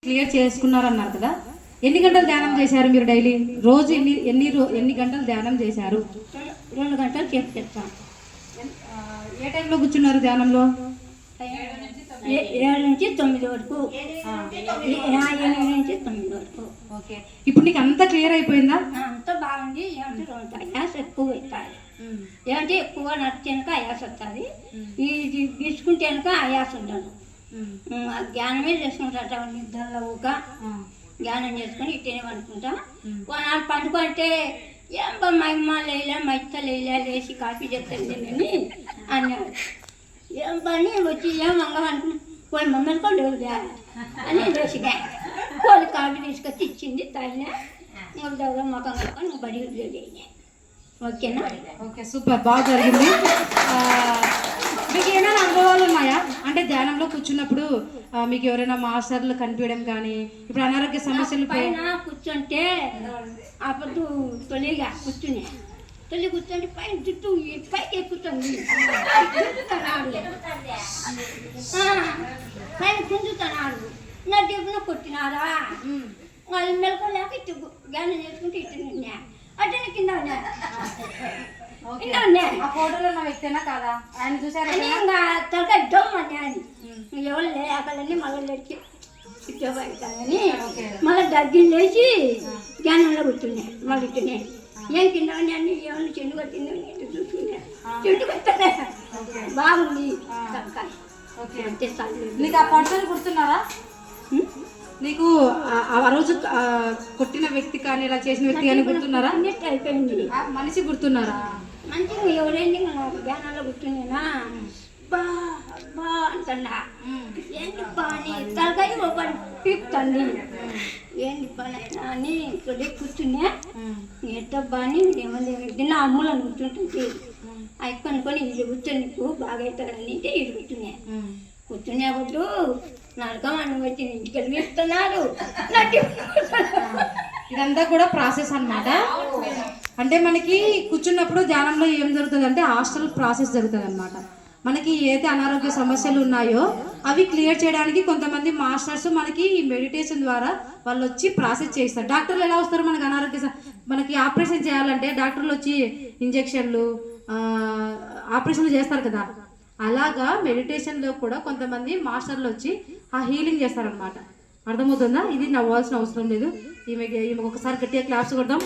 Clear చేసుకున్నారన్నారు కదా, ఎన్ని గంటలు ధ్యానం చేశారు మీరు డైలీ? రోజు ఎన్ని గంటలు ధ్యానం చేశారు? 2 గంటలు చేస్తాను. ఏ టైంలో కూర్చున్నారు ధ్యానంలో? 7 నుంచి 9 వరకు. 8 నుంచి 9 వరకు. ఓకే, ఇప్పుడు నీకు అంతా క్లియర్ అయిపోయిందా? అంతా బాగుంది. ఏమంటే అయాస ఎక్కువ అవుతుంది. ఏమంటే ఎక్కువ నడిచాక అయాస వస్తుంది. ఇది తీసుకుంటేనక అయాస ఉండదు. జ్ఞానమే చేసుకుంటా నిద్రలో ఊక జ్ఞానం చేసుకొని ఇట్టేనే అనుకుంటా. నాలుగు పండుకుంటే ఏం మా అమ్మ లేలే మా ఇత్త లేచి కాఫీ చెప్తాను అన్నాడు. ఏం పని వచ్చి ఏం మంగమనుకున్నా పోయి మమ్మల్ని లేవుదా అని లేచినా. వాళ్ళు కాఫీ తీసుకొచ్చి ఇచ్చింది తాగినా. దగ్గర మొఖం కట్టుకొని నువ్వు బడి అయినా. ఓకేనా? ఓకే, సూపర్, బాగా జరిగింది. మీకు ఏమైనా అనుభవాలు ఉన్నాయా? అంటే ధ్యానంలో కూర్చున్నప్పుడు మీకు ఎవరైనా మాస్టర్లు కనిపించడం కానీ, ఇప్పుడు అనారోగ్య సమస్యలు పైన కూర్చుంటే అప్పుడు తొలిగా కూర్చుంటే పైన జుట్టు పైకి ఎక్కుతుంది. పైన గుంజుతున్నాడు. నా డబ్బున కొట్టినారా వాళ్ళు మెలకోలేక ఇటు జ్ఞానం చేసుకుంటే ఇటు నిన్నా అటెండ్ కింద ఆ ఫోటోలో నా వ్యక్తేనా కాదా? ఆయన చూసారా? ఇంకా తలకాయ డొమ్మని అని ఎవరు లేకలని మళ్ళీ లేచి ఇచ్చోబడతానని మళ్ళీ దగ్గర లేచి జ్ఞానంలో కూర్చున్నాయి. మళ్ళీ ఇట్టునే ఏం కింద అన్ని ఏమన్నా చెండు కట్టిందని ఇటు చూసుకున్నా. చెండు కట్టానే బాగుంది తలకాయ. అంతే చాలు. నీకు ఆ పర్సన్ గుర్తున్నారా? నీకు ఆ రోజు కొట్టిన వ్యక్తి కానీ ఇలా చేసిన వ్యక్తి కానీ గుర్తున్నారా? అయిపోయింది. మనిషి గుర్తున్నారా? మంచిగా ఎవరైంది నాకు జ్ఞానంలో కూర్చునేనా బా బా అంటా. ఏంటి పని తలకాయ ఒక పీక్తండి. ఏంటి పని అయినా అని తొలి కూర్చునే ఎట్టబ్బా అని ఏమన్నా అమ్ములను కూర్చుంటుంది. అవి కొనుక్కొని ఇది కూర్చొని నీకు బాగా అవుతాడని ఇది కూర్చునే. కూర్చునే వద్దు నరకమని వచ్చి ఇంటికి వెళ్ళి ఇస్తున్నారు. ఇదంతా కూడా ప్రాసెస్ అన్నమాట. అంటే మనకి కూర్చున్నప్పుడు ధ్యానంలో ఏం జరుగుతుంది అంటే హాస్టల్ ప్రాసెస్ జరుగుతుంది అన్నమాట. మనకి ఏదైతే అనారోగ్య సమస్యలు ఉన్నాయో అవి క్లియర్ చేయడానికి కొంతమంది మాస్టర్స్ మనకి ఈ మెడిటేషన్ ద్వారా వాళ్ళు వచ్చి ప్రాసెస్ చేస్తారు. డాక్టర్లు ఎలా వస్తారు? మనకి ఆపరేషన్ చేయాలంటే డాక్టర్లు వచ్చి ఇంజెక్షన్లు ఆపరేషన్లు చేస్తారు కదా, అలాగా మెడిటేషన్లో కూడా కొంతమంది మాస్టర్లు వచ్చి ఆ హీలింగ్ చేస్తారనమాట. అర్థమవుతుందా? ఇది నవ్వాల్సిన అవసరం లేదు. ఈమెకి ఒకసారి గట్టిగా క్లాప్స్ కొడదాం.